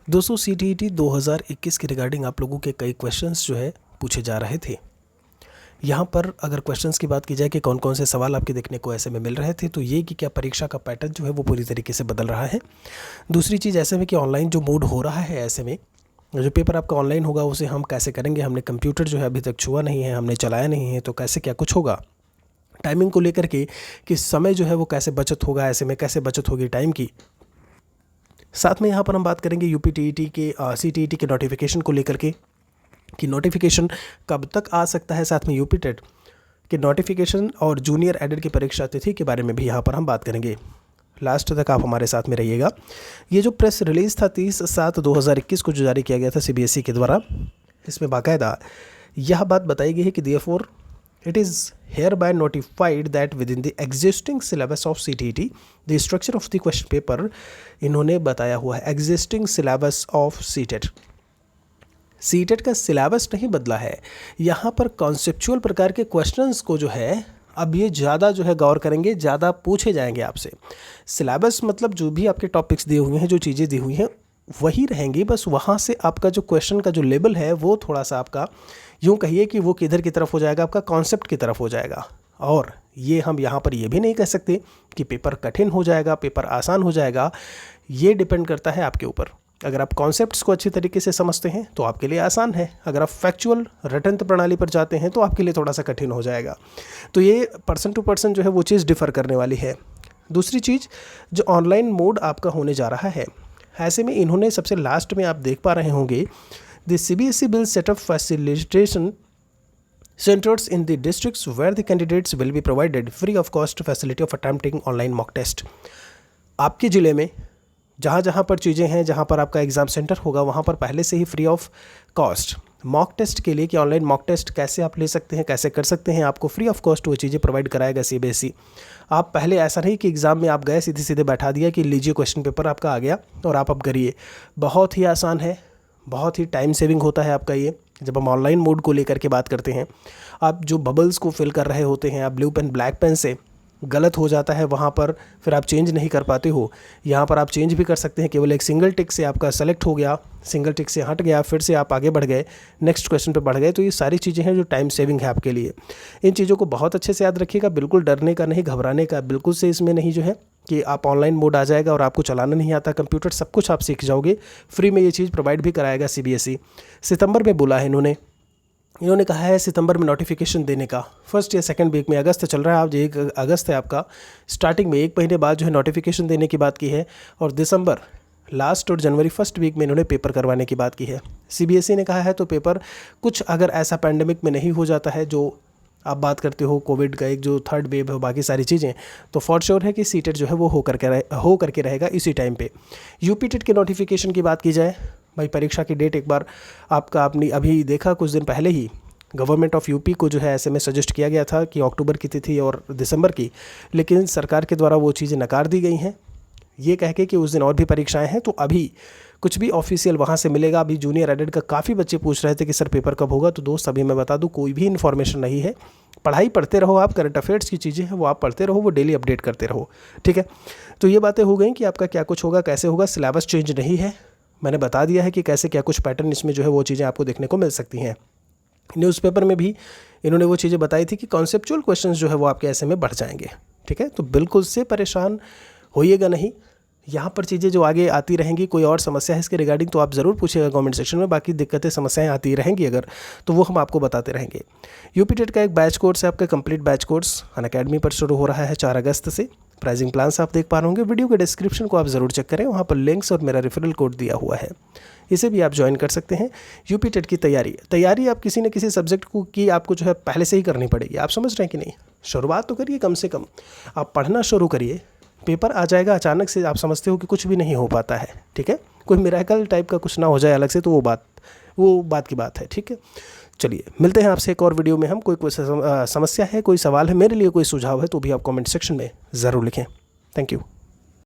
दोस्तों CTET 2021 के regarding आप लोगों के कई क्वेश्चंस जो है पूछे जा रहे थे। यहाँ पर अगर क्वेश्चंस की बात की जाए कि कौन कौन से सवाल आपके देखने को ऐसे में मिल रहे थे, तो ये कि क्या परीक्षा का पैटर्न जो है वो पूरी तरीके से बदल रहा है। दूसरी चीज़ ऐसे में कि ऑनलाइन जो मोड हो रहा है, ऐसे में जो पेपर आपका ऑनलाइन होगा उसे हम कैसे करेंगे। हमने कंप्यूटर जो है अभी तक छुआ नहीं है, हमने चलाया नहीं है, तो कैसे क्या कुछ होगा। टाइमिंग को लेकर के कि समय जो है वो कैसे बचत होगा, ऐसे में कैसे बचत होगी टाइम की। साथ में यहाँ पर हम बात करेंगे यूपीटीईटी के CTET के नोटिफिकेशन को लेकर के कि नोटिफिकेशन कब तक आ सकता है। साथ में यूपी टेट के नोटिफिकेशन और जूनियर एडेड की परीक्षा तिथि के बारे में भी यहाँ पर हम बात करेंगे। लास्ट तक आप हमारे साथ में रहिएगा। ये जो प्रेस रिलीज़ था 30/7/2021 को जो जारी किया गया था CBSE के द्वारा, इसमें बाकायदा यह बात बताई गई है कि therefore it is hereby notified that within the existing syllabus of CTET the structure of the question paper, इन्होंने बताया हुआ है existing syllabus of CTET का सिलेबस नहीं बदला है। यहाँ पर कॉन्सेप्चुअल प्रकार के क्वेश्चंस को जो है अब ये ज़्यादा जो है गौर करेंगे, ज़्यादा पूछे जाएंगे आपसे। सिलेबस मतलब जो भी आपके टॉपिक्स दिए हुए हैं, जो चीज़ें दी हुई हैं वही रहेंगी, बस वहाँ से आपका जो क्वेश्चन का जो लेवल है वो थोड़ा सा आपका यूँ कहिए कि वो किधर की तरफ हो जाएगा, आपका कॉन्सेप्ट की तरफ हो जाएगा। और ये हम यहाँ पर ये भी नहीं कह सकते कि पेपर कठिन हो जाएगा, पेपर आसान हो जाएगा। ये डिपेंड करता है आपके ऊपर। अगर आप कॉन्सेप्ट्स को अच्छी तरीके से समझते हैं तो आपके लिए आसान है, अगर आप फैक्चुअल रिटर्न प्रणाली पर जाते हैं तो आपके लिए थोड़ा सा कठिन हो जाएगा। तो ये पर्सन टू पर्सन जो है वो चीज़ डिफ़र करने वाली है। दूसरी चीज़, जो ऑनलाइन मोड आपका होने जा रहा है, ऐसे में इन्होंने सबसे लास्ट में आप देख पा रहे होंगे the CBSE bill setup facilitation centers in the districts where the candidates will be provided free of cost facility of attempting online mock test। आपके ज़िले में जहाँ जहाँ पर चीज़ें हैं, जहाँ पर आपका एग्ज़ाम सेंटर होगा, वहाँ पर पहले से ही free of cost mock test के लिए कि ऑनलाइन मॉक टेस्ट कैसे आप ले सकते हैं, कैसे कर सकते हैं, आपको फ्री ऑफ कॉस्ट वो चीज़ें प्रोवाइड कराएगा CBSE। आप पहले ऐसा नहीं कि एग्ज़ाम में आप गए सीधे सीधे बैठा दिया कि लीजिए क्वेश्चन पेपर आपका आ गया और आप अब करिए। बहुत ही आसान है, बहुत ही टाइम सेविंग होता है आपका ये। जब हम ऑनलाइन मोड को लेकर के बात करते हैं, आप जो बबल्स को फिल कर रहे होते हैं, आप ब्लू पेन ब्लैक पेन से गलत हो जाता है वहाँ पर, फिर आप चेंज नहीं कर पाते हो। यहाँ पर आप चेंज भी कर सकते हैं, केवल एक सिंगल टिक से आपका सेलेक्ट हो गया, सिंगल टिक से हट गया, फिर से आप आगे बढ़ गए, नेक्स्ट क्वेश्चन पे बढ़ गए। तो ये सारी चीज़ें हैं जो टाइम सेविंग है आपके लिए। इन चीज़ों को बहुत अच्छे से याद रखिएगा, बिल्कुल डरने का नहीं, घबराने का बिल्कुल से इसमें नहीं जो है कि आप ऑनलाइन मोड आ जाएगा और आपको चलाना नहीं आता कंप्यूटर, सब कुछ आप सीख जाओगे। फ्री में ये चीज़ प्रोवाइड भी कराएगा CBSE। सितंबर में बोला है इन्होंने कहा है सितंबर में नोटिफिकेशन देने का, फर्स्ट या सेकंड वीक में। अगस्त चल रहा है, आज 1 अगस्त है आपका, स्टार्टिंग में 1 महीने बाद जो है नोटिफिकेशन देने की बात की है। और दिसंबर लास्ट और जनवरी फर्स्ट वीक में इन्होंने पेपर करवाने की बात की है। CBSE ने कहा है तो पेपर कुछ अगर ऐसा पैंडेमिक में नहीं हो जाता है, जो आप बात करते हो कोविड का एक जो थर्ड वेव है, बाकी सारी चीज़ें, तो फॉर श्योर है कि CTET जो है वो हो करके रहेगा इसी टाइम पे। यूपी टेट के नोटिफिकेशन की बात की जाए, भाई परीक्षा की डेट एक बार आपने अभी देखा कुछ दिन पहले ही गवर्नमेंट ऑफ यूपी को जो है ऐसे में सजेस्ट किया गया था कि अक्टूबर की तिथि और दिसंबर की, लेकिन सरकार के द्वारा वो चीज़ें नकार दी गई हैं, ये कह के कि उस दिन और भी परीक्षाएं हैं। तो अभी कुछ भी ऑफिशियल वहाँ से मिलेगा। अभी जूनियर एडेड का काफ़ी बच्चे पूछ रहे थे कि सर पेपर कब होगा, तो दोस्त अभी मैं बता दूँ कोई भी इन्फॉर्मेशन नहीं है। पढ़ाई पढ़ते रहो आप, करंट अफेयर्स की चीज़ें हैं वो आप पढ़ते रहो, वो डेली अपडेट करते रहो, ठीक है। तो ये बातें हो गई कि आपका क्या कुछ होगा, कैसे होगा। सिलेबस चेंज नहीं है, मैंने बता दिया है कि कैसे क्या कुछ पैटर्न इसमें जो है वो चीज़ें आपको देखने को मिल सकती हैं। न्यूज़पेपर में भी इन्होंने वो चीज़ें बताई थी कि कॉन्सेप्चुअल क्वेश्चंस जो है वो आपके ऐसे में बढ़ जाएंगे, ठीक है। तो बिल्कुल से परेशान होइएगा नहीं, यहाँ पर चीज़ें जो आगे आती रहेंगी। कोई और समस्या है इसके रिगार्डिंग तो आप ज़रूर पूछिएगा कमेंट सेक्शन में। बाकी दिक्कतें समस्याएं आती रहेंगी अगर, तो वो हम आपको बताते रहेंगे। यूपी टेट का एक बैच कोर्स है आपका, कंप्लीट बैच कोर्स अनअकैडमी पर शुरू हो रहा है 4 अगस्त से। प्राइसिंग प्लान्स आप देख पा रहे होंगे, वीडियो के डिस्क्रिप्शन को आप ज़रूर चेक करें, वहाँ पर लिंक्स और मेरा रेफरल कोड दिया हुआ है, इसे भी आप ज्वाइन कर सकते हैं। यूपी टेट की तैयारी आप किसी न किसी सब्जेक्ट को की आपको जो है पहले से ही करनी पड़ेगी। आप समझ रहे हैं कि नहीं, शुरुआत तो करिए, कम से कम आप पढ़ना शुरू करिए। पेपर आ जाएगा अचानक से, आप समझते हो कि कुछ भी नहीं हो पाता है, ठीक है। कोई मिरेकल टाइप का कुछ ना हो जाए अलग से, तो वो बात की बात है, ठीक है। चलिए मिलते हैं आपसे एक और वीडियो में। हम कोई समस्या है, कोई सवाल है, मेरे लिए कोई सुझाव है तो भी आप कमेंट सेक्शन में ज़रूर लिखें। Thank you.